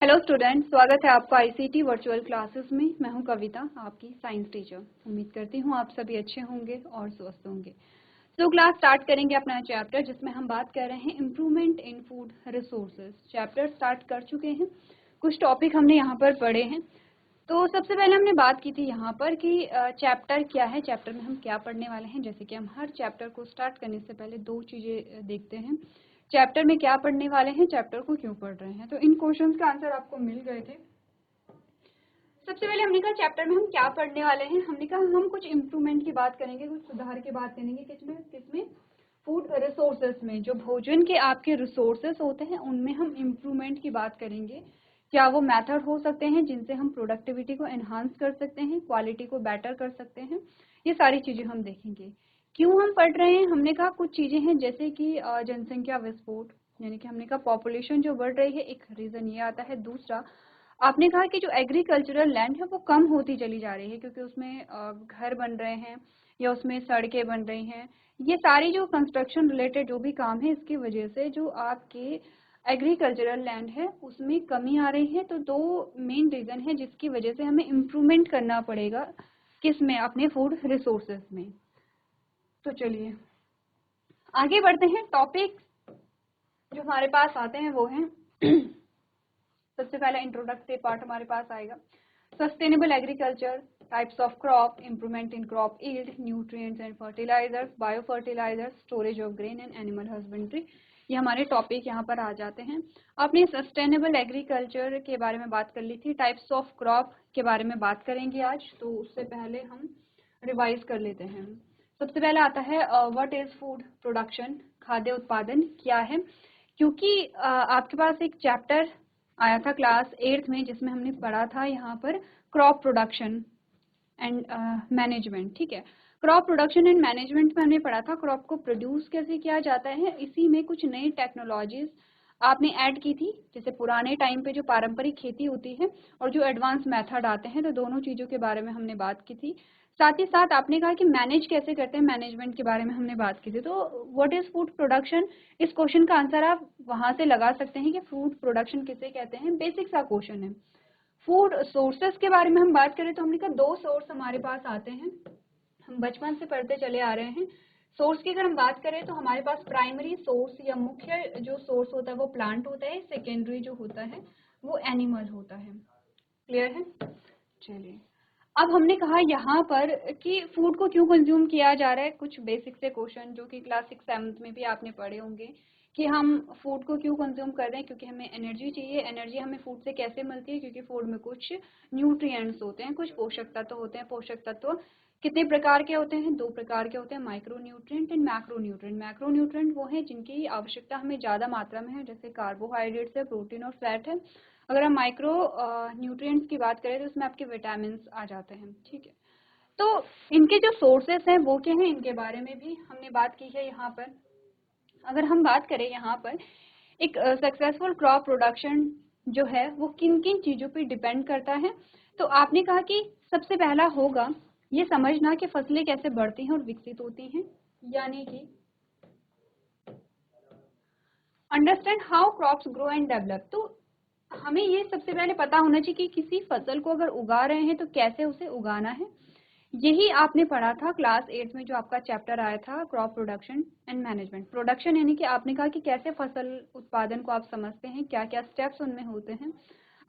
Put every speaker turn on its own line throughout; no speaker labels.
Hello student, स्वागत है आपका आईसीटी वर्चुअल क्लासेस में। मैं हूं कविता, आपकी साइंस टीचर। उम्मीद करती हूं आप सभी अच्छे होंगे और स्वस्थ होंगे। तो क्लास स्टार्ट करेंगे अपना चैप्टर जिसमें हम बात कर रहे हैं improvement in food resources. Chapter start कर चुके हैं, कुछ टॉपिक हमने यहाँ पर पढ़े हैं। तो सबसे पहले हमने बात की थी यहाँ पर कि चैप्टर क्या है, चैप्टर में हम क्या पढ़ने वाले हैं। जैसे कि हम हर चैप्टर को स्टार्ट करने से पहले दो चीज़ें देखते हैं, चैप्टर में क्या पढ़ने वाले हैं, चैप्टर को क्यों पढ़ रहे हैं। तो इन क्वेश्चंस का आंसर आपको मिल गए थे। सबसे पहले हमने कहा चैप्टर में हम क्या पढ़ने वाले हैं। हमने कहा हम कुछ इम्प्रूवमेंट की बात करेंगे, कुछ सुधार की बात करेंगे। किसमें? फूड रिसोर्सेस में। जो भोजन के आपके रिसोर्सेस होते हैं उनमें हम इम्प्रूवमेंट की बात करेंगे। क्या वो मेथड हो सकते हैं जिनसे हम प्रोडक्टिविटी को एनहांस कर सकते हैं, क्वालिटी को बेटर कर सकते हैं, ये सारी चीज़ें हम देखेंगे। क्यों हम पढ़ रहे हैं? हमने कहा कुछ चीज़ें हैं जैसे कि जनसंख्या विस्फोट, यानी कि हमने कहा पॉपुलेशन जो बढ़ रही है, एक रीज़न ये आता है। दूसरा, आपने कहा कि जो एग्रीकल्चरल लैंड है वो कम होती चली जा रही है क्योंकि उसमें घर बन रहे हैं या उसमें सड़कें बन रही हैं। ये सारी जो कंस्ट्रक्शन रिलेटेड जो भी काम है, इसकी वजह से जो आपके एग्रीकल्चरल लैंड है उसमें कमी आ रही है। तो दो मेन रीज़न है जिसकी वजह से हमें इम्प्रूवमेंट करना पड़ेगा, किसमें? अपने फूड रिसोर्सेज में। तो चलिए आगे बढ़ते हैं। टॉपिक जो हमारे पास आते हैं वो हैं सबसे पहला इंट्रोडक्टरी पार्ट हमारे पास आएगा, sustainable agriculture, types of crop, improvement in crop yield, nutrients and fertilizers, bio fertilizers, storage of grain and animal husbandry. ये हमारे टॉपिक यहाँ पर आ जाते हैं। आपने सस्टेनेबल एग्रीकल्चर के बारे में बात कर ली थी, टाइप्स ऑफ क्रॉप के बारे में बात करेंगे आज। तो उससे पहले हम रिवाइज कर लेते हैं। सबसे पहले आता है व्हाट इज फूड प्रोडक्शन, खाद्य उत्पादन क्या है। क्योंकि आपके पास एक चैप्टर आया था क्लास 8th में जिसमें हमने पढ़ा था यहाँ पर क्रॉप प्रोडक्शन एंड मैनेजमेंट। ठीक है, क्रॉप प्रोडक्शन एंड मैनेजमेंट में हमने पढ़ा था क्रॉप को प्रोड्यूस कैसे किया जाता है। इसी में कुछ नई टेक्नोलॉजीज आपने ऐड की थी, जैसे पुराने टाइम पे जो पारंपरिक खेती होती है और जो एडवांस मेथड आते हैं, तो दोनों चीज़ों के बारे में हमने बात की थी। साथ ही साथ आपने कहा कि मैनेज कैसे करते हैं, मैनेजमेंट के बारे में हमने बात की थी। तो व्हाट इज फूड प्रोडक्शन, इस क्वेश्चन का आंसर आप वहां से लगा सकते हैं कि फूड प्रोडक्शन किसे कहते हैं। बेसिक सा क्वेश्चन है। फूड सोर्सेस के बारे में हम बात करें तो हमने कहा दो सोर्स हमारे पास आते हैं, हम बचपन से पढ़ते चले आ रहे हैं। सोर्स की अगर हम बात करें तो हमारे पास प्राइमरी सोर्स या मुख्य जो सोर्स होता है वो प्लांट होता है, सेकेंडरी जो होता है वो एनिमल होता है। क्लियर है? चलिए, अब हमने कहा यहाँ पर कि फूड को क्यों कंज्यूम किया जा रहा है। कुछ बेसिक से क्वेश्चन जो कि क्लास 6-7 में भी आपने पढ़े होंगे कि हम फूड को क्यों कंज्यूम कर रहे हैं। क्योंकि हमें एनर्जी चाहिए। एनर्जी हमें फूड से कैसे मिलती है? क्योंकि फूड में कुछ न्यूट्रिएंट्स होते हैं, कुछ पोषक तत्व होते हैं। पोषक तत्व कितने प्रकार के होते हैं? दो प्रकार के होते हैं, micro nutrient and macro nutrient. Macro nutrient वो हैं जिनकी आवश्यकता हमें ज़्यादा मात्रा में है, जैसे कार्बोहाइड्रेट्स है, प्रोटीन और फैट है। अगर हम माइक्रो न्यूट्रिएंट्स की बात करें तो इसमें आपके विटामिन आ जाते हैं। ठीक है, तो इनके जो सोर्सेस हैं वो क्या हैं, इनके बारे में भी हमने बात की है यहाँ पर। अगर हम बात करें यहाँ पर, एक सक्सेसफुल क्रॉप प्रोडक्शन जो है वो किन किन चीज़ों पे डिपेंड करता है। तो आपने कहा कि सबसे पहला होगा ये समझना कि फसलें कैसे बढ़ती हैं और विकसित होती हैं, यानी कि understand how crops grow and develop. तो हमें ये सबसे पहले पता होना चाहिए कि किसी फसल को अगर उगा रहे हैं तो कैसे उसे उगाना है। यही आपने पढ़ा था क्लास 8 में, जो आपका चैप्टर आया था crop production and management. Production यानी कि आपने कहा कि कैसे फसल उत्पादन को आप समझते हैं, क्या क्या स्टेप्स उनमें होते हैं।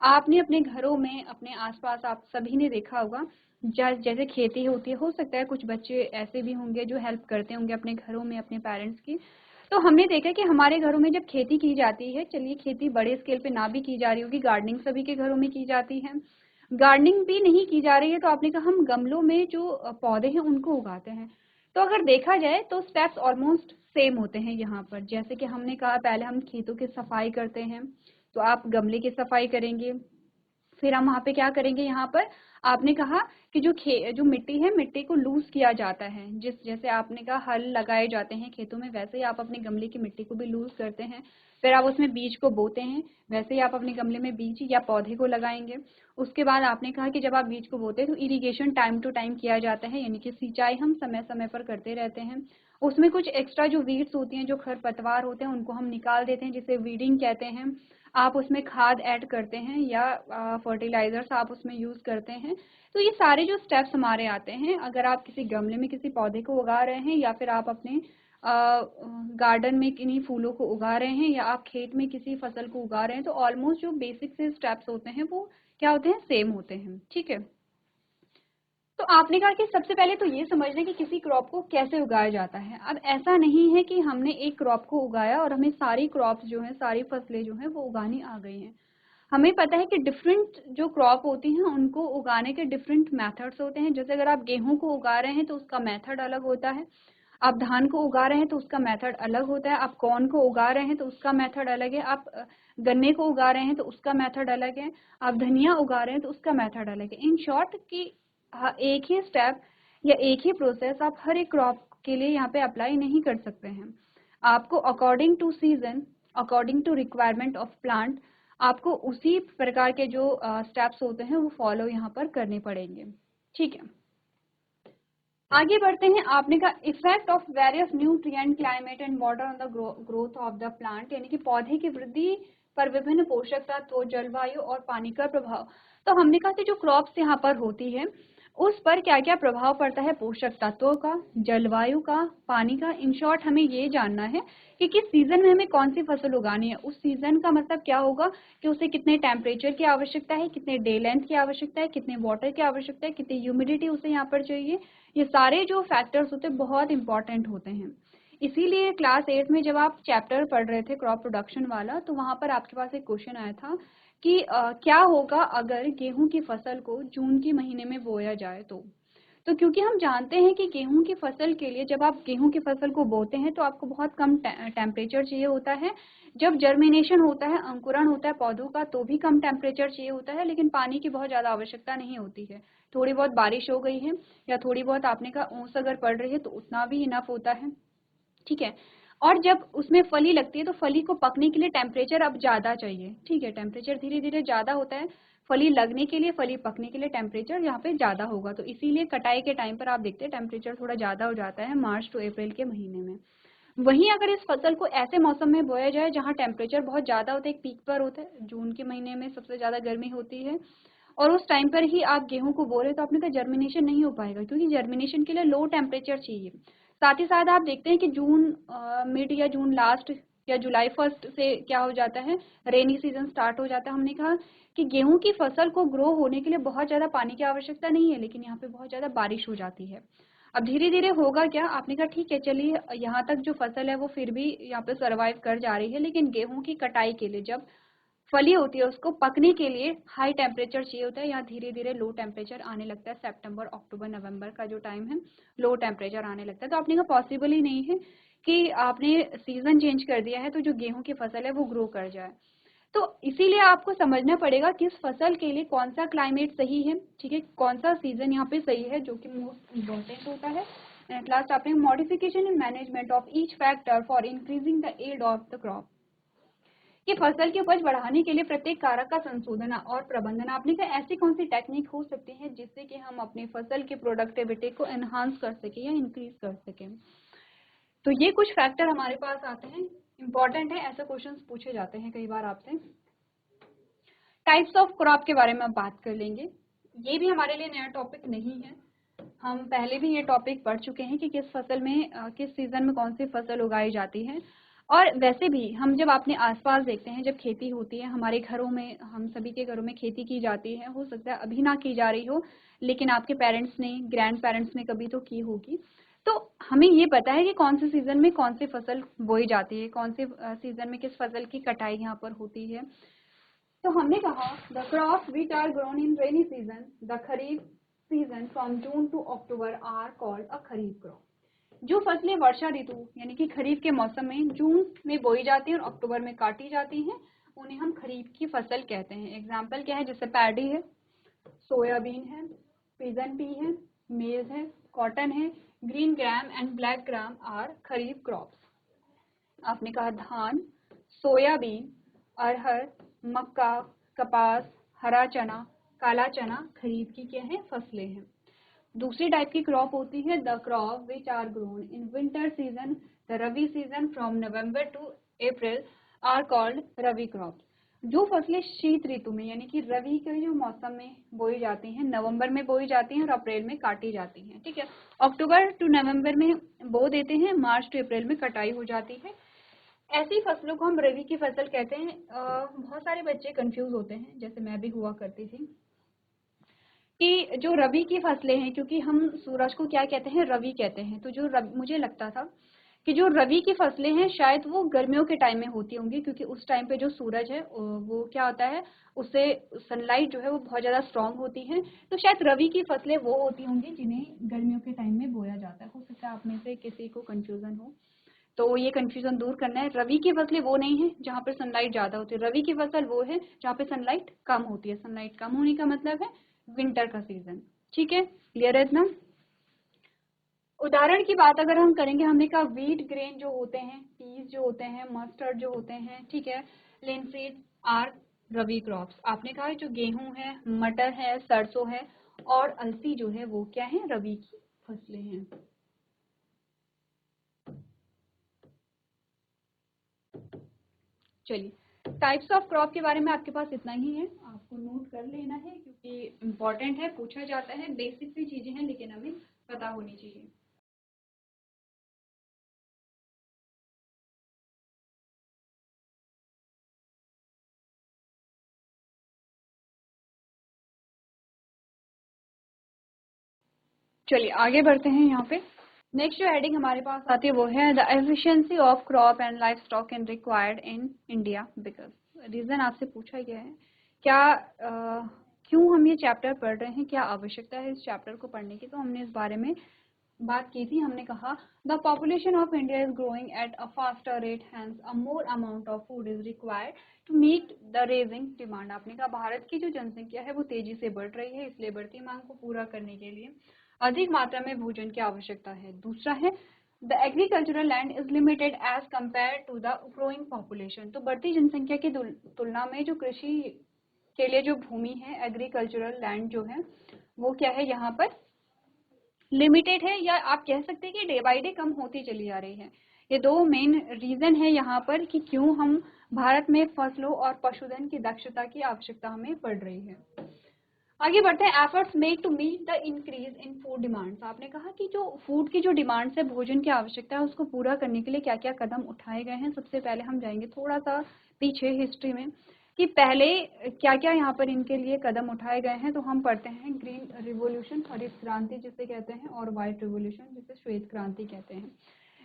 आपने अपने घरों में, अपने आसपास आप सभी ने देखा होगा जैसे खेती होती है, हो सकता है कुछ बच्चे ऐसे भी होंगे जो हेल्प करते होंगे अपने घरों में अपने पेरेंट्स की। तो हमने देखा कि हमारे घरों में जब खेती की जाती है, चलिए खेती बड़े स्केल पे ना भी की जा रही होगी, गार्डनिंग सभी के घरों में की जाती है। गार्डनिंग भी नहीं की जा रही है तो आपने कहा हम गमलों में जो पौधे हैं उनको उगाते हैं। तो अगर देखा जाए तो स्टेप्स ऑलमोस्ट सेम होते हैं यहाँ पर। जैसे कि हमने कहा पहले हम खेतों की सफाई करते हैं, तो आप गमले की सफाई करेंगे, फिर हम वहाँ पे क्या करेंगे, यहाँ पर आपने कहा कि जो मिट्टी है, मिट्टी को लूज किया जाता है। जैसे आपने कहा हल लगाए जाते हैं खेतों में, वैसे ही आप अपने गमले की मिट्टी को भी लूज करते हैं। फिर आप उसमें बीज को बोते हैं, वैसे ही आप अपने गमले में बीज या पौधे को लगाएंगे। उसके बाद आपने कहा कि जब आप बीज को बोते हैं तो इरिगेशन टाइम टू टाइम किया जाता है, यानी कि सिंचाई हम समय समय पर करते रहते हैं। उसमें कुछ एक्स्ट्रा जो वीड्स होती हैं, जो खरपतवार होते हैं, उनको हम निकाल देते हैं, जिसे वीडिंग कहते हैं। आप उसमें खाद ऐड करते हैं या फर्टिलाइजर्स आप उसमें यूज़ करते हैं। तो ये सारे जो स्टेप्स हमारे आते हैं, अगर आप किसी गमले में किसी पौधे को उगा रहे हैं या फिर आप अपने गार्डन में किन्हीं फूलों को उगा रहे हैं या आप खेत में किसी फसल को उगा रहे हैं, तो ऑलमोस्ट जो बेसिक से स्टेप्स होते हैं वो क्या होते हैं, सेम होते हैं। ठीक है, तो आपने कहा कि सबसे पहले तो ये समझ लें कि किसी क्रॉप को कैसे उगाया जाता है। अब ऐसा नहीं है कि हमने एक क्रॉप को उगाया और हमें सारी क्रॉप्स जो हैं, सारी फसलें जो हैं वो उगानी आ गई हैं। हमें पता है कि डिफरेंट जो क्रॉप होती हैं उनको उगाने के डिफरेंट मेथड्स होते हैं। जैसे अगर आप गेहूं को उगा रहे हैं तो उसका मेथड अलग होता है, आप धान को उगा रहे हैं तो उसका मेथड अलग होता है, आप कॉर्न को उगा रहे हैं तो उसका मेथड अलग है, आप गन्ने को उगा रहे हैं तो उसका मेथड अलग है, आप धनिया उगा रहे हैं तो उसका मेथड अलग है। इन शॉर्ट कि एक ही स्टेप या एक ही प्रोसेस आप हर एक क्रॉप के लिए यहाँ पे अप्लाई नहीं कर सकते हैं। आपको according to season, according to requirement of plant, आपको उसी प्रकार के जो स्टेप्स होते हैं वो फॉलो यहाँ पर करने पड़ेंगे। ठीक है, आगे बढ़ते हैं। आपने कहा effect of various nutrient, climate and water on the growth of the plant, यानी कि पौधे की वृद्धि पर विभिन्न पोषक तत्व, जलवायु और पानी का प्रभाव। तो हमने कहा कि जो क्रॉप्स यहाँ पर होती है उस पर क्या क्या प्रभाव पड़ता है, पोषक तत्वों का, जलवायु का, पानी का। इन शॉर्ट हमें ये जानना है कि किस सीजन में हमें कौन सी फसल उगानी है। उस सीजन का मतलब क्या होगा कि उसे कितने टेम्परेचर की आवश्यकता है, कितने डे लेंथ की आवश्यकता है, कितने वाटर की आवश्यकता है, कितनी ह्यूमिडिटी उसे यहाँ पर चाहिए। ये सारे जो फैक्टर्स होते हैं बहुत इंपॉर्टेंट होते हैं। इसीलिए क्लास 8 में जब आप चैप्टर पढ़ रहे थे क्रॉप प्रोडक्शन वाला, तो वहां पर आपके पास एक क्वेश्चन आया था कि क्या होगा अगर गेहूं की फसल को जून के महीने में बोया जाए। तो क्योंकि हम जानते हैं कि गेहूं की फसल के लिए जब आप गेहूं की फसल को बोते हैं तो आपको बहुत कम टेम्परेचर चाहिए होता है। जब जर्मिनेशन होता है, अंकुरण होता है पौधों का, तो भी कम टेम्परेचर चाहिए होता है, लेकिन पानी की बहुत ज़्यादा आवश्यकता नहीं होती है। थोड़ी बहुत बारिश हो गई है या थोड़ी बहुत आपने कहा ओस अगर पड़ रही है तो उतना भी इनफ होता है। ठीक है, और जब उसमें फली लगती है तो फली को पकने के लिए टेम्परेचर अब ज़्यादा चाहिए। ठीक है, टेम्परेचर धीरे धीरे ज़्यादा होता है, फली लगने के लिए, फली पकने के लिए टेम्परेचर यहाँ पे ज़्यादा होगा। तो इसीलिए कटाई के टाइम पर आप देखते हैं टेम्परेचर थोड़ा ज़्यादा हो जाता है मार्च टू अप्रैल के महीने में। वहीं अगर इस फसल को ऐसे मौसम में बोया जाए जहाँ टेम्परेचर बहुत ज़्यादा होता है, एक पीक पर होता है, जून के महीने में सबसे ज़्यादा गर्मी होती है, और उस टाइम पर ही आप गेहूं को बो रहे तो आपने कहा जर्मिनेशन नहीं हो पाएगा, क्योंकि जर्मिनेशन के लिए लो टेम्परेचर चाहिए। साथ ही साथ आप देखते हैं कि जून मिड या जून लास्ट या जुलाई फर्स्ट से क्या हो जाता है, रेनी सीजन स्टार्ट हो जाता है। हमने कहा कि गेहूं की फसल को ग्रो होने के लिए बहुत ज़्यादा पानी की आवश्यकता नहीं है, लेकिन यहाँ पे बहुत ज़्यादा बारिश हो जाती है। अब धीरे धीरे होगा क्या, आपने कहा ठीक है चलिए यहाँ तक जो फसल है वो फिर भी यहाँ पे सरवाइव कर जा रही है, लेकिन गेहूं की कटाई के लिए जब फली होती है उसको पकने के लिए हाई टेम्परेचर चाहिए होता है। यहाँ धीरे धीरे लो टेम्परेचर आने लगता है, सितंबर अक्टूबर नवंबर का जो टाइम है लो टेम्परेचर आने लगता है। तो आपने कहा पॉसिबल ही नहीं है कि आपने सीजन चेंज कर दिया है तो जो गेहूं की फसल है वो ग्रो कर जाए। तो इसीलिए आपको समझना पड़ेगा किस फसल के लिए कौन सा क्लाइमेट सही है। ठीक है, कौन सा सीजन यहाँ पे सही है, जो कि मोस्ट इम्पोर्टेंट होता है। एट लास्ट आपने modification in management of each factor for increasing the yield of the crop, कि फसल की उपज बढ़ाने के लिए प्रत्येक कारक का संशोधन और प्रबंधन। आपने कहा ऐसी कौन सी टेक्निक हो सकती है जिससे कि हम अपनी फसल की प्रोडक्टिविटी को एनहांस कर सकें या इंक्रीज कर सकें। तो ये कुछ फैक्टर हमारे पास आते हैं, इंपॉर्टेंट है, ऐसे क्वेश्चंस पूछे जाते हैं कई बार आपसे। टाइप्स ऑफ क्रॉप के बारे में हम बात कर लेंगे। ये भी हमारे लिए नया टॉपिक नहीं है, हम पहले भी ये टॉपिक पढ़ चुके हैं कि किस फसल में किस सीजन में कौन सी फसल उगाई जाती है। और वैसे भी हम जब अपने आसपास देखते हैं, जब खेती होती है हमारे घरों में, हम सभी के घरों में खेती की जाती है, हो सकता है अभी ना की जा रही हो लेकिन आपके पेरेंट्स ने, ग्रैंड पेरेंट्स ने कभी तो की होगी। तो हमें ये पता है कि कौन से सीजन में कौन सी फसल बोई जाती है, कौन से सीजन में किस फसल की कटाई यहाँ पर होती है। तो हमने कहा the crops which are grown in rainy season, the kharif season from June to October are called a kharif crop. जो फसलें वर्षा ऋतु यानी कि खरीफ के मौसम में जून में बोई जाती हैं और अक्टूबर में काटी जाती हैं, उन्हें हम खरीफ की फसल कहते हैं। एग्जाम्पल क्या है, जैसे पैडी है, सोयाबीन है, पिजन पी है, मेज है, कॉटन है, green gram and black gram are kharif crops. आपने कहा धान, सोयाबीन, अरहर, मक्का, कपास, हरा चना, काला चना खरीफ की क्या है फसलें हैं। दूसरी टाइप की क्रॉप होती है the crop which are grown in winter season, the rabi season from November to April are called rabi crops. जो फसलें शीत ऋतु में यानी कि रबी के जो मौसम में बोई जाती हैं, नवंबर में बोई जाती हैं और अप्रैल में काटी जाती हैं, ठीक है। अक्टूबर टू नवंबर में बो देते हैं, मार्च टू अप्रैल में कटाई हो जाती है। ऐसी फसलों को हम रबी की फसल कहते हैं। बहुत सारे बच्चे कंफ्यूज होते हैं, जैसे मैं भी हुआ करती थी, कि जो रबी की फसलें हैं, क्योंकि हम सूरज को क्या कहते हैं, रवि कहते हैं, तो मुझे लगता था कि जो रबी की फसलें हैं शायद वो गर्मियों के टाइम में होती होंगी, क्योंकि उस टाइम पे जो सूरज है वो क्या होता है, उससे सनलाइट जो है वो बहुत ज़्यादा स्ट्रांग होती है, तो शायद रबी की फसलें वो होती होंगी जिन्हें गर्मियों के टाइम में बोया जाता है। हो सकता है आप में से किसी को कन्फ्यूज़न हो, तो ये कन्फ्यूज़न दूर करना है। रबी की फसलें वो नहीं है जहाँ पर सनलाइट ज़्यादा होती है, रबी की फसल वो है जहाँ पे सनलाइट कम होती है। सनलाइट कम होने का मतलब है विंटर का सीजन, ठीक है, क्लियर है इतना। उदाहरण की बात अगर हम करेंगे, हमने कहा व्हीट ग्रेन जो होते हैं, पीस जो होते हैं, मस्टर्ड जो होते हैं, ठीक है, लिनसीड आर रबी क्रॉप्स। आपने कहा जो गेहूं है, मटर है, सरसों है और अलसी जो है वो क्या है, रबी की फसलें हैं। चलिए, टाइप्स ऑफ क्रॉप के बारे में आपके पास इतना ही है, आपको नोट कर लेना है क्योंकि इम्पोर्टेंट है, पूछा जाता है, बेसिक सी चीजें हैं लेकिन हमें पता होनी चाहिए। चलिए आगे बढ़ते हैं यहाँ पे। नेक्स्ट जो हेडिंग हमारे पास आती है वो है the efficiency of crop and livestock in required in India, because reason आपसे पूछा गया है क्या क्यों हम ये चैप्टर पढ़ रहे हैं, क्या आवश्यकता है इस चैप्टर को पढ़ने की। तो हमने इस बारे में बात की थी, हमने कहा the population of India is growing at a faster rate, hence a more amount of food is required to meet the raising demand. आपने कहा भारत की जो जनसंख्या है वो तेजी से बढ़ रही है, इसलिए बढ़ती मांग को पूरा करने के लिए अधिक मात्रा में भोजन की आवश्यकता है। दूसरा है the agricultural land is limited as compare to the growing population. तो बढ़ती जनसंख्या की तुलना में जो कृषि के लिए जो भूमि है, एग्रीकल्चरल लैंड जो है वो क्या है, यहाँ पर लिमिटेड है, या आप कह सकते हैं कि डे बाय डे कम होती चली जा रही है। ये दो मेन रीजन है यहाँ पर कि क्यों हम भारत में फसलों और पशुधन की दक्षता की आवश्यकता हमें पड़ रही है। आगे बढ़ते हैं, efforts make to meet the increase in food demands. आपने कहा कि जो फूड की जो डिमांड्स है, भोजन की आवश्यकता है, उसको पूरा करने के लिए क्या क्या कदम उठाए गए हैं। सबसे पहले हम जाएंगे थोड़ा सा पीछे हिस्ट्री में कि पहले क्या क्या यहाँ पर इनके लिए कदम उठाए गए हैं। तो हम पढ़ते हैं ग्रीन रिवोल्यूशन, हरित क्रांति जिसे कहते हैं, और व्हाइट रिवोल्यूशन जिसे श्वेत क्रांति कहते हैं।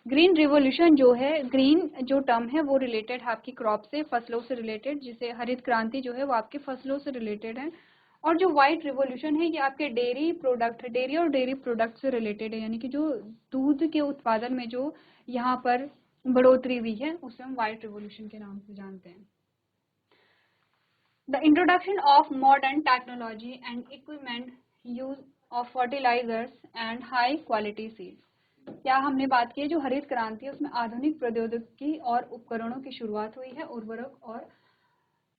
ग्रीन रिवोल्यूशन जो है, ग्रीन जो टर्म है वो रिलेटेड है आपकी क्रॉप से, फसलों से रिलेटेड, जिसे हरित क्रांति जो है वो आपके फसलों से रिलेटेड है। और जो व्हाइट रिवोल्यूशन है ये आपके डेयरी प्रोडक्ट, डेयरी और डेयरी प्रोडक्ट से रिलेटेड है, यानी कि जो दूध के उत्पादन में जो यहाँ पर बढ़ोतरी हुई है उसे हम व्हाइट रिवोल्यूशन के नाम से जानते हैं। The introduction of modern technology and equipment, use of fertilizers and high quality seeds। क्या हमने बात की है जो हरित क्रांति है उसमें आधुनिक प्रौद्योगिकी और उपकरणों की शुरुआत हुई है,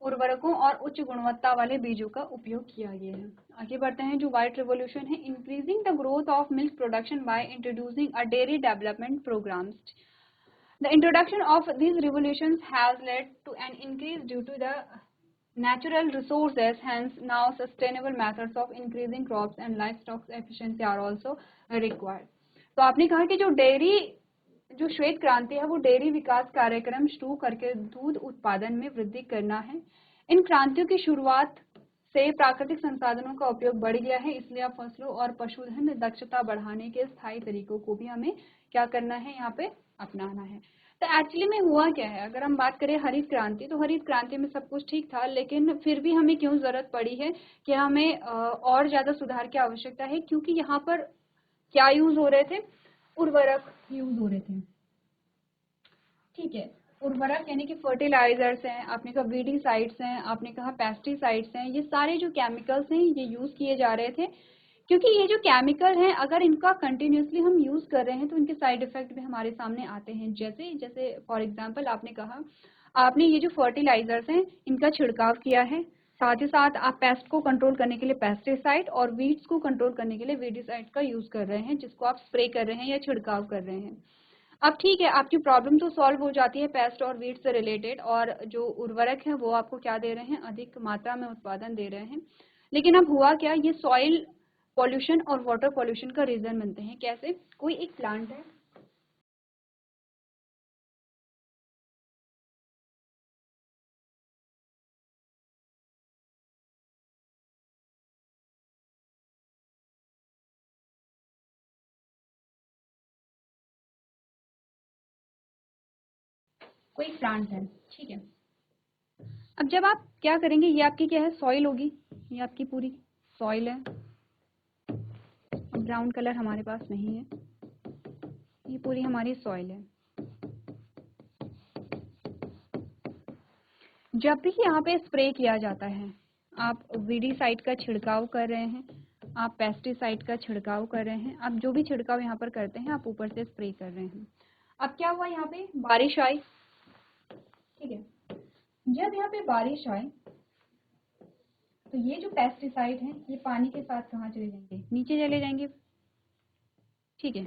उर्वरकों और उच्च गुणवत्ता वाले बीजों का उपयोग किया गया है। आगे बढ़ते हैं, जो व्हाइट रिवोल्यूशन है, increasing the growth of milk production by introducing a dairy development programs. The introduction of these revolutions has led to an increase due to the natural resources, hence now sustainable methods of increasing crops and livestock efficiency are also required। तो आपने कहा कि जो dairy, जो श्वेत क्रांति है वो डेयरी विकास कार्यक्रम शुरू करके दूध उत्पादन में वृद्धि करना है। इन क्रांतियों की शुरुआत से प्राकृतिक संसाधनों का उपयोग बढ़ गया है, इसलिए अब फसलों और पशुधन दक्षता बढ़ाने के स्थायी तरीकों को भी हमें क्या करना है, यहाँ पे अपनाना है। तो एक्चुअली में हुआ क्या है, अगर हम बात करें हरित क्रांति, तो हरित क्रांति में सब कुछ ठीक था, लेकिन फिर भी हमें क्यों जरूरत पड़ी है कि हमें और ज्यादा सुधार की आवश्यकता है, क्योंकि यहाँ पर क्या यूज हो रहे थे, उर्वरक यूज हो रहे थे, ठीक है। उर्वरक यानी कि फर्टिलाइजर्स हैं, आपने कहा वीडीसाइड्स हैं, आपने कहा पेस्टिसाइड्स हैं, ये सारे जो केमिकल्स हैं ये यूज किए जा रहे थे, क्योंकि ये जो केमिकल हैं अगर इनका कंटिन्यूसली हम यूज कर रहे हैं तो इनके साइड इफेक्ट भी हमारे सामने आते हैं। जैसे जैसे फॉर एग्जांपल आपने कहा आपने ये जो फर्टिलाइजर्स हैं इनका छिड़काव किया है, साथ ही साथ आप पेस्ट को कंट्रोल करने के लिए पेस्टिसाइड और वीड्स को कंट्रोल करने के लिए वीडिसाइड का यूज कर रहे हैं, जिसको आप स्प्रे कर रहे हैं या छिड़काव कर रहे हैं। अब ठीक है, आपकी प्रॉब्लम तो सॉल्व हो जाती है पेस्ट और वीड से रिलेटेड, और जो उर्वरक है वो आपको क्या दे रहे हैं, अधिक मात्रा में उत्पादन दे रहे हैं। लेकिन अब हुआ क्या, ये सॉइल पॉल्यूशन और वाटर पॉल्यूशन का रीजन बनते हैं। कैसे? कोई एक प्लांट है, कोई प्लांट है, ठीक है। अब जब आप क्या करेंगे, ये आपकी क्या है, सॉइल होगी, ये आपकी पूरी सॉइल है। ब्राउन कलर हमारे पास नहीं है, ये पूरी हमारी सॉइल है। जब भी यहाँ पे स्प्रे किया जाता है, आप वीडीसाइड का छिड़काव कर रहे हैं, आप पेस्टिसाइड का छिड़काव कर रहे हैं, आप जो भी छिड़काव यहाँ पर करते हैं आप ऊपर से स्प्रे कर रहे हैं। अब क्या हुआ, यहाँ पे बारिश आई, ठीक है। जब यहाँ पे बारिश आए तो ये जो पेस्टिसाइड है ये पानी के साथ कहाँ चले जाएंगे, नीचे चले जाएंगे, ठीक है।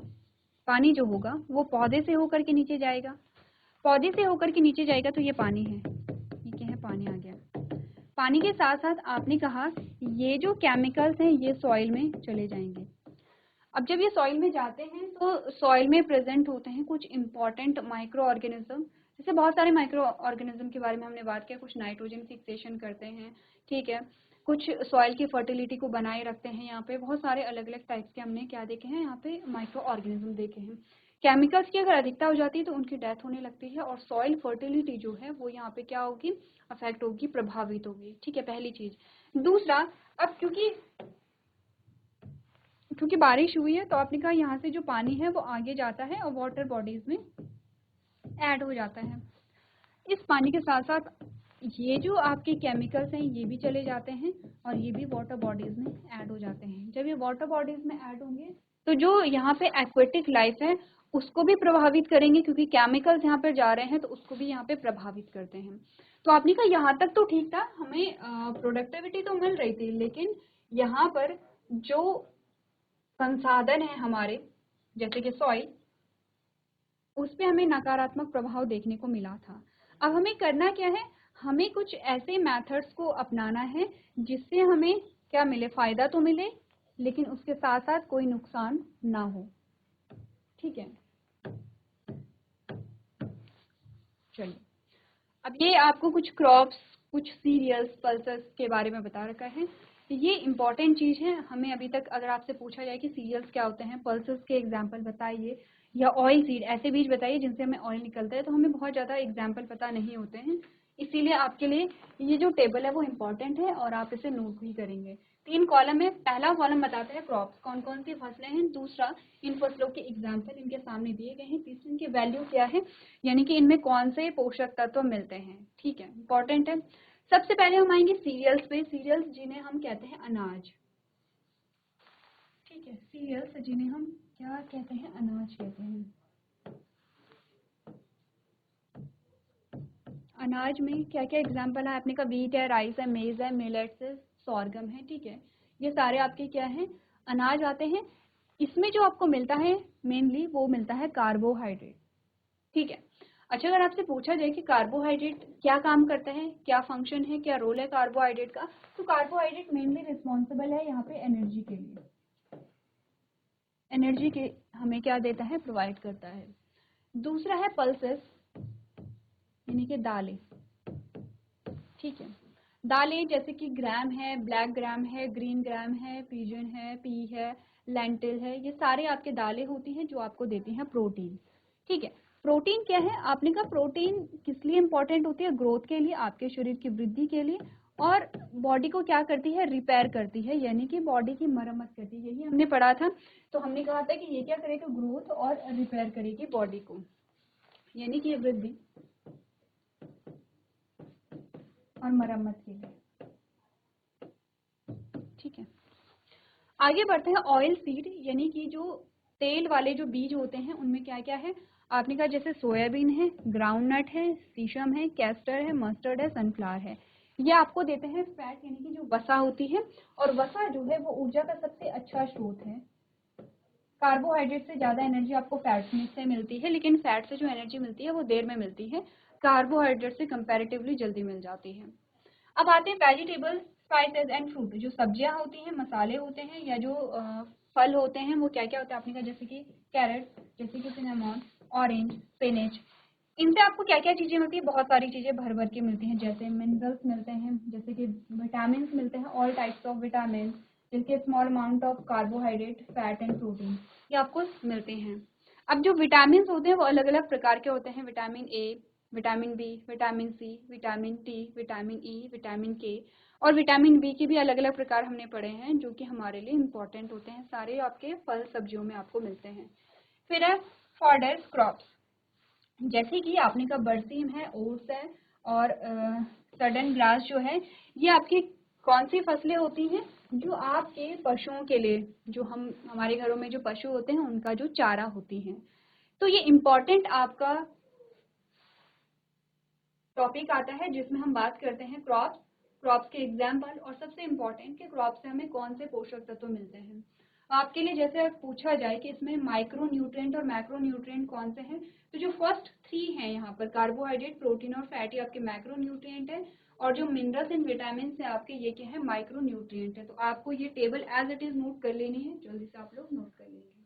पानी जो होगा वो पौधे से होकर के नीचे जाएगा, पौधे से होकर के नीचे जाएगा तो ये पानी है, ये क्या है, पानी आ गया। पानी के साथ साथ आपने कहा ये जो केमिकल्स हैं ये सॉइल में चले जाएंगे। अब जब ये सॉइल में जाते हैं तो सॉइल में प्रेजेंट होते हैं कुछ इंपॉर्टेंट माइक्रो ऑर्गेनिज्म। जैसे बहुत सारे माइक्रो ऑर्गेनिज्म के बारे में हमने बात किया, कुछ नाइट्रोजन फिक्सेशन करते हैं, ठीक है, कुछ सॉइल की फर्टिलिटी को बनाए रखते हैं। यहाँ पे बहुत सारे अलग अलग टाइप्स के हमने क्या देखे हैं, यहाँ पे माइक्रो ऑर्गेनिज्म देखे हैं। केमिकल्स की अगर अधिकता हो जाती है तो उनकी डेथ होने लगती है और सॉइल फर्टिलिटी जो है वो यहाँ पे क्या होगी, अफेक्ट होगी, प्रभावित होगी, ठीक है, पहली चीज। दूसरा, अब क्योंकि बारिश हुई है तो आपने कहा यहाँ से जो पानी है वो आगे जाता है और वाटर बॉडीज में ऐड हो जाता है। इस पानी के साथ साथ ये जो आपके केमिकल्स हैं ये भी चले जाते हैं और ये भी वाटर बॉडीज में ऐड हो जाते हैं। जब ये वाटर बॉडीज में ऐड होंगे तो जो यहाँ पे एक्वेटिक लाइफ है उसको भी प्रभावित करेंगे, क्योंकि केमिकल्स यहाँ पर जा रहे हैं तो उसको भी यहाँ पे प्रभावित करते हैं। तो आपने कहा यहाँ तक तो ठीक था, हमें प्रोडक्टिविटी तो मिल रही थी, लेकिन यहाँ पर जो संसाधन है हमारे, जैसे कि सॉइल, उस पे हमें नकारात्मक प्रभाव देखने को मिला था। अब हमें करना क्या है, हमें कुछ ऐसे मेथड्स को अपनाना है जिससे हमें क्या मिले, फायदा तो मिले लेकिन उसके साथ साथ कोई नुकसान ना हो, ठीक है। चलिए, अब ये आपको कुछ क्रॉप्स, कुछ सीरियल्स, पल्सेस के बारे में बता रखा है। ये इंपॉर्टेंट चीज है, हमें अभी तक अगर आपसे पूछा जाए कि सीरियल्स क्या होते हैं, पल्सेस के एग्जांपल बताइए, या ऑयल सीड, ऐसे बीज बताइए जिनसे हमें ऑयल निकलता है, तो हमें बहुत ज़्यादा एग्जाम्पल पता नहीं होते हैं। इसीलिए आपके लिए ये जो टेबल है वो इम्पॉर्टेंट है और आप इसे नोट भी करेंगे। 3 कॉलम है, पहला कॉलम बताता है क्रॉप्स, कौन कौन सी फसलें हैं, दूसरा इन फसलों के एग्जाम्पल इनके सामने दिए गए हैं, तीसरी इनकी वैल्यू क्या है, यानी कि इनमें कौन से पोषक तत्व मिलते हैं, ठीक है, इंपॉर्टेंट है। सबसे पहले हम आएंगे सीरियल्स पे, सीरियल्स जिन्हें हम कहते हैं अनाज, ठीक है, सीरियल्स जिन्हें हम क्या कहते हैं, अनाज कहते हैं। अनाज में क्या क्या एग्जाम्पल है, आपने कहा व्हीट है, राइस है, मेज है, मिलेट्स है, सॉर्गम है, ठीक है, ये सारे आपके क्या हैं, अनाज आते हैं। इसमें जो आपको मिलता है मेनली वो मिलता है कार्बोहाइड्रेट, ठीक है। अच्छा, अगर आपसे पूछा जाए कि कार्बोहाइड्रेट क्या काम करता है, क्या फंक्शन है, क्या रोल है कार्बोहाइड्रेट का, तो कार्बोहाइड्रेट मेनली रिस्पॉन्सिबल है यहाँ पे एनर्जी के लिए, एनर्जी के हमें क्या देता है, प्रोवाइड करता है। दूसरा है पल्सेस, यानी कि दालें, ठीक है, दालें जैसे कि ग्राम है, ब्लैक ग्राम है, ग्रीन ग्राम है, पिजन है, पी है, लेंटिल है, ये सारे आपके दालें होती हैं जो आपको देती हैं प्रोटीन, ठीक है। प्रोटीन क्या है, आपने कहा प्रोटीन किस लिए इंपॉर्टेंट होती है, ग्रोथ के लिए, आपके शरीर की वृद्धि के लिए, और बॉडी को क्या करती है, रिपेयर करती है, यानी कि बॉडी की मरम्मत करती है, यही हमने पढ़ा था। तो हमने कहा था कि ये क्या करेगा, ग्रोथ और रिपेयर करेगी बॉडी को, यानी कि वृद्धि और मरम्मत के लिए, ठीक है। आगे बढ़ते हैं, ऑयल सीड, यानी कि जो तेल वाले जो बीज होते हैं उनमें क्या क्या है, आपने कहा जैसे सोयाबीन है, ग्राउंड नट है, सीसम है, कैस्टर है, मस्टर्ड है, सनफ्लावर है, ये आपको देते हैं फैट यानी कि जो वसा होती है। और वसा जो है वो ऊर्जा का सबसे अच्छा स्रोत है। कार्बोहाइड्रेट से ज्यादा एनर्जी आपको फैट में से मिलती है, लेकिन फैट से जो एनर्जी मिलती है वो देर में मिलती है, कार्बोहाइड्रेट से कंपैरेटिवली जल्दी मिल जाती है। अब आते हैं वेजिटेबल्स, स्पाइसेस एंड फ्रूट। जो सब्जियां होती हैं, मसाले होते हैं, या जो फल होते हैं, वो क्या क्या होते हैं आपने कहा, जैसे कि कैरेट, जैसे कि सिनेमॉन, ऑरेंज, स्पिनच। इनसे आपको क्या क्या चीजें मिलती है, बहुत सारी चीजें भर भर के मिलती हैं। जैसे मिनरल्स मिलते हैं, जैसे कि विटामिन मिलते हैं, ऑल टाइप्स ऑफ विटामिन, जिनके small amount of carbohydrate, fat and protein, ये आपको मिलते हैं। अब जो विटामिन होते हैं वो अलग अलग प्रकार के होते हैं। Vitamin A, vitamin B, vitamin C, vitamin T, vitamin E, vitamin K, और विटामिन बी के भी अलग अलग प्रकार हमने पढ़े हैं, जो कि हमारे लिए इम्पोर्टेंट होते हैं। सारे आपके फल सब्जियों में आपको मिलते हैं। फिर है फॉडर क्रॉप्स, जैसे कि आपने का बरसीम है, ओट्स है, और सडन ग्रास जो है, ये आपकी कौन सी फसलें होती हैं, जो आपके पशुओं के लिए, जो हमारे घरों में जो पशु होते हैं उनका जो चारा होती हैं। तो ये इम्पोर्टेंट आपका टॉपिक आता है, जिसमें हम बात करते हैं क्रॉप्स, क्रॉप्स के एग्जाम्पल, और सबसे इम्पोर्टेंट कि क्रॉप से हमें कौन से पोषक तत्व मिलते हैं। आपके लिए जैसे पूछा जाए कि इसमें माइक्रो न्यूट्रिएंट और मैक्रो न्यूट्रिएंट कौन से हैं, तो जो फर्स्ट 3 हैं यहाँ पर, कार्बोहाइड्रेट, प्रोटीन और फैट, ये आपके मैक्रो न्यूट्रिएंट है, और जो मिनरल्स एंड विटामिन है आपके, ये क्या है, माइक्रो न्यूट्रिएंट है। तो आपको ये table as it is note कर लेनी है, जल्दी से आप लोग नोट कर लेंगे।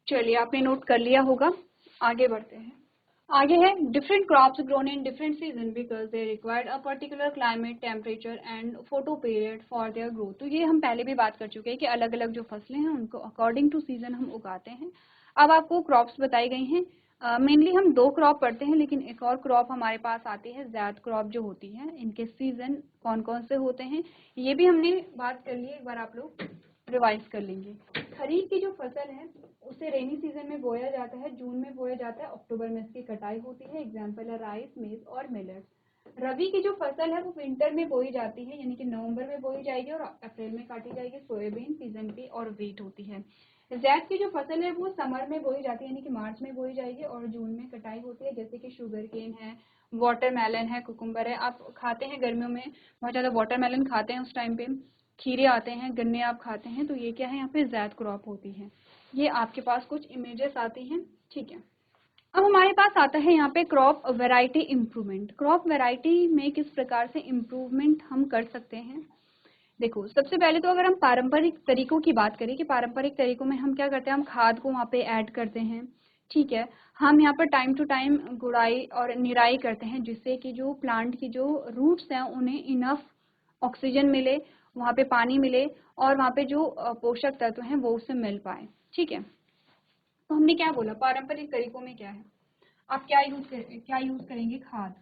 चलिए, आपने नोट कर लिया होगा, आगे बढ़ते हैं। आगे है different crops grown in different season because they required a particular climate, temperature and photo period for their growth. तो ये हम पहले भी बात कर चुके हैं कि अलग अलग जो फसलें हैं उनको अकॉर्डिंग टू सीजन हम उगाते हैं। अब आपको क्रॉप्स बताई गई हैं। मेनली हम 2 क्रॉप पढ़ते हैं, लेकिन एक और क्रॉप हमारे पास आती है, ज़ैद क्रॉप जो होती है। इनके सीजन कौन कौन से होते हैं ये भी हमने बात कर ली, एक बार आप लोग रिवाइज कर लेंगे। खरीफ की जो फसल है उसे रेनी सीजन में बोया जाता है, जून में बोया जाता है, अक्टूबर में इसकी कटाई होती है। एग्जाम्पल है राइस, मेज और मिलेट्स। रबी की जो फसल है वो विंटर में बोई जाती है, यानी कि नवंबर में बोई जाएगी और अप्रैल में काटी जाएगी। सोयाबीन सीजन की और व्हीट होती है। जैद की जो फसल है वो समर में बोई जाती है, यानी कि मार्च में बोई जाएगी और जून में कटाई होती है। जैसे कि शुगर केन है, वाटरमेलन है, कुकुम्बर है। आप खाते हैं गर्मियों में बहुत ज़्यादा वाटरमेलन खाते हैं, उस टाइम पे खीरे आते हैं, गन्ने आप खाते हैं, तो ये क्या है, यहाँ पे ज़ैद क्रॉप होती है। ये आपके पास कुछ इमेजेस आती हैं, ठीक है। अब हमारे पास आता है यहाँ पे crop variety improvement. Crop variety में किस प्रकार से इम्प्रूवमेंट हम कर सकते हैं। देखो, सबसे पहले तो अगर हम पारंपरिक तरीकों की बात करें कि पारंपरिक तरीकों में हम क्या करते हैं, हम खाद को वहाँ पे ऐड करते हैं, ठीक है। हम यहाँ पर टाइम टू टाइम गुड़ाई और निराई करते हैं, जिससे कि जो प्लांट की जो रूट्स हैं उन्हें इनफ ऑक्सीजन मिले, वहाँ पे पानी मिले, और वहाँ पे जो पोषक तत्व हैं वो उससे मिल पाए, ठीक है। तो हमने क्या बोला, पारंपरिक तरीकों में क्या है, आप क्या यूज करेंगे, खाद,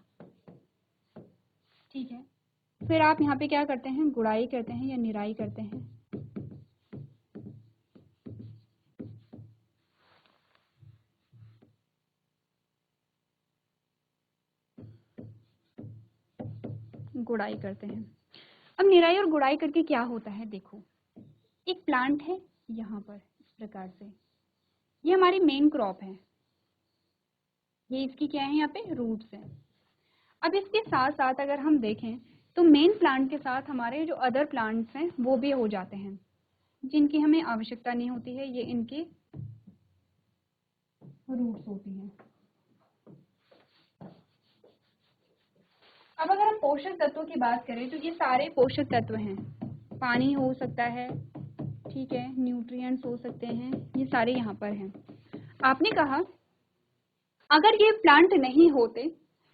ठीक है। फिर आप यहाँ पे क्या करते हैं, गुड़ाई करते हैं या निराई करते हैं। गुड़ाई करते हैं। अब निराई और गुड़ाई करके क्या होता है, देखो, एक प्लांट है यहाँ पर इस प्रकार से, ये हमारी मेन क्रॉप है, ये इसकी क्या है, यहाँ पे रूट्स हैं। अब इसके साथ साथ अगर हम देखें तो मेन प्लांट के साथ हमारे जो अदर प्लांट्स हैं वो भी हो जाते हैं, जिनकी हमें आवश्यकता नहीं होती है, ये इनकी रूट्स होती हैं। अब अगर हम पोषक तत्वों की बात करें तो ये सारे पोषक तत्व हैं, पानी हो सकता है, ठीक है, न्यूट्रिएंट्स हो सकते हैं, ये सारे यहाँ पर हैं। आपने कहा अगर ये प्लांट नहीं होते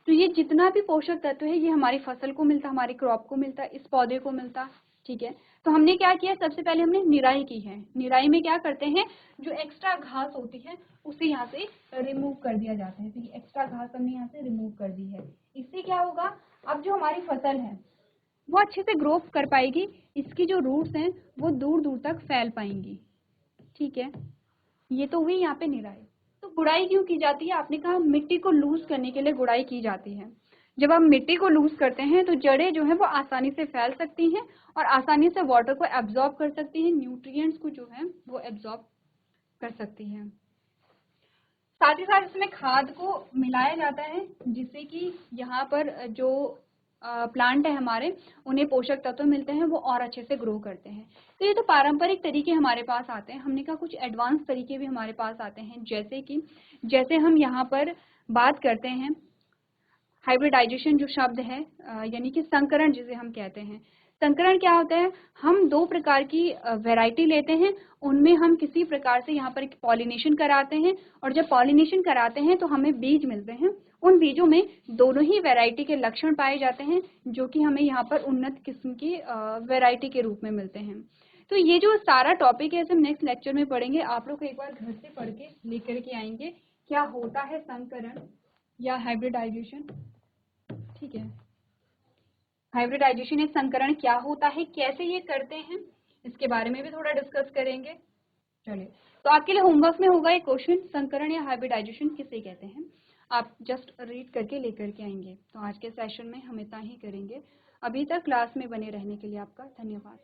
तो ये जितना भी पोषक तत्व है ये हमारी फसल को मिलता, हमारी क्रॉप को मिलता, इस पौधे को मिलता, ठीक है। तो हमने क्या किया, सबसे पहले हमने निराई की है। निराई में क्या करते हैं, जो एक्स्ट्रा घास होती है उसे यहाँ से रिमूव कर दिया जाता है। तो ये एक्स्ट्रा घास हमने यहाँ से रिमूव कर दी है। इससे क्या होगा, अब जो हमारी फसल है वो अच्छे से ग्रो कर पाएगी, इसकी जो रूट्स हैं वो दूर दूर तक फैल पाएंगी, ठीक है। ये तो हुई यहाँ पे निराई। तो गुड़ाई क्यों की जाती है? आपने कहा मिट्टी को लूज करने के लिए गुड़ाई की जाती है। जब आप मिट्टी को लूज करते हैं तो जड़ें जो है वो आसानी से फैल सकती हैं और आसानी से वाटर को एब्जॉर्ब कर सकती हैं, न्यूट्रिएंट्स को जो है वो एब्जॉर्ब कर सकती हैं। साथ ही साथ इसमें खाद को मिलाया जाता है जिससे कि यहाँ पर जो प्लांट है हमारे, उन्हें पोषक तत्व मिलते हैं, वो और अच्छे से ग्रो करते हैं। तो ये तो पारंपरिक तरीके हमारे पास आते हैं। हमने कहा कुछ एडवांस तरीके भी हमारे पास आते हैं, जैसे हम यहाँ पर बात करते हैं हाइब्रिडाइजेशन जो शब्द है, यानी कि संकरण जिसे हम कहते हैं। संकरण क्या होता है? हम दो प्रकार की वैरायटी लेते हैं, उनमें हम किसी प्रकार से यहाँ पर एक पॉलिनेशन कराते हैं और जब पॉलिनेशन कराते हैं तो हमें बीज मिलते हैं। उन बीजों में दोनों ही वैरायटी के लक्षण पाए जाते हैं जो कि हमें यहाँ पर उन्नत किस्म की वैरायटी के रूप में मिलते हैं। तो ये जो सारा टॉपिक है इसे हम नेक्स्ट लेक्चर में पढ़ेंगे। आप लोग एक बार घर से पढ़ के लेकर के आएंगे क्या होता है संकरण या हाइब्रिडाइजेशन। ठीक है, हाइब्रिडाइजेशन या संकरण क्या होता है, कैसे ये करते हैं, इसके बारे में भी थोड़ा डिस्कस करेंगे। चलिए, तो आपके लिए होमवर्क में होगा एक क्वेश्चन, संकरण या हाइब्रिडाइजेशन किसे कहते हैं। आप जस्ट रीड करके लेकर के आएंगे। तो आज के सेशन में हम इतना ही करेंगे। अभी तक क्लास में बने रहने के लिए आपका धन्यवाद।